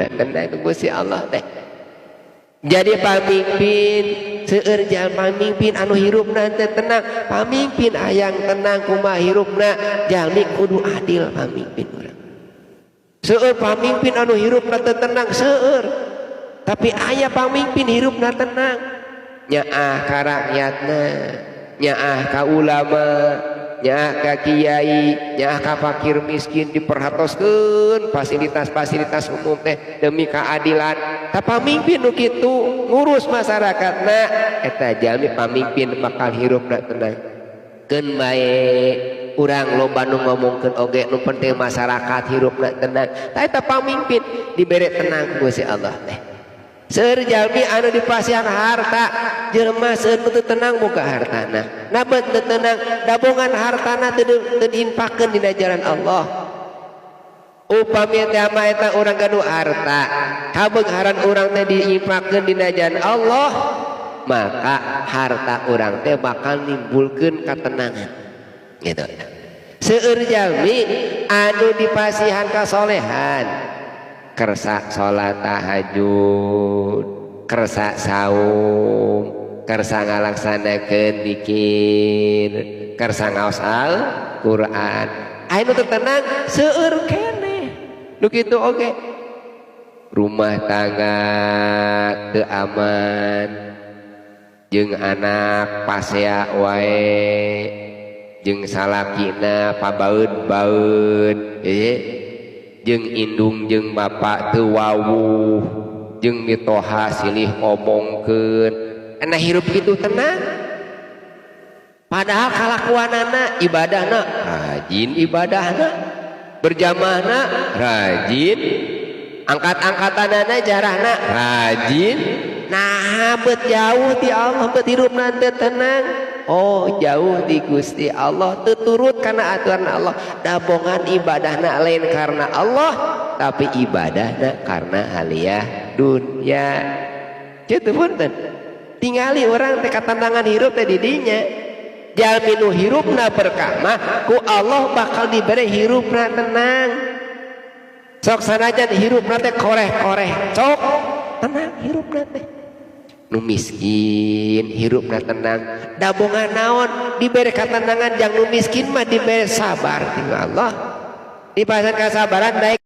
tenang Gusti Allah teh. Jadi pamimpin seueur jalma pamimpin anu hirupna teh tenang, pamimpin hayang tenang kumaha hirupna, jalmi kudu adil pamimpin urang. Seueur pamimpin anu hirupna teh tenang seueur. Tapi aya pamimpin hirupna tenang. Nyaah ka rakyatna, nyaah ka ulama, nyaah ka kiai, nyaah ka fakir miskin diperhatoskeun fasilitas-fasilitas umum teh demi keadilan. Ta pamimpin nu kitu ngurus masyarakatna eta jalmi pamimpin bakal hirupna tenang. Keun bae urang loba nu ngomongkeun oge nu penting masyarakat hirupna tenang. Ta eta pamimpin dibere tenang ku Gusti Allah teh. Seueur jalmi anu dipasihan harta jelema seueur teu tenang muga hartana. Nabeut teu tenang dabongan hartana teu diinfakkeun dina jalan Allah. Upami teh mah eta urang gaduh harta, kabeungharan urang teh diinfakkeun dina jalan Allah, maka harta urang teh bakal nimbulkeun katenangan. Gitu. Seueur jalmi anu dipasihan kasolehan, kersa sholat tahajud, kersa saum, kersa ngalaksanakeun zikir, kersa ngaos Al-Qur'an. Anu teu tenang seueur keneh. Nu kitu oge. Rumah tangga teu aman, jeung anak pasea wae, jeung salakina pabaeud-baeud, jeung indung jeung bapak teu wawuh, jeung mitoha silih ngomongkeun. Ena hirup kitu tenang. Padahal kalakuanana ibadahna rajin ibadahna, berjamaahna rajin, angkat-angkatanana jarahna rajin. Nah, bet jauh ti Allah, bet hirupna teu tenang. Oh, jauh di Gusti Allah, teu turut kana aturan Allah. Dabongan ibadahna lain karena Allah, tapi ibadahna karena aliyah dunya. Kitu punten. Tingali orang teh katantangan hirup teh di dinya. Jalmi nu hirupna berkah mah ku Allah bakal diberi hirupna tenang. Sok sanajan hirupna teh koreh-koreh, sok tenang hirupna teh. Nu miskin hirupna tenang, dabongan naon diberi katenangan. Yang nu miskin mah diberi sabar tinggal Allah. Dipasan kasabaran daek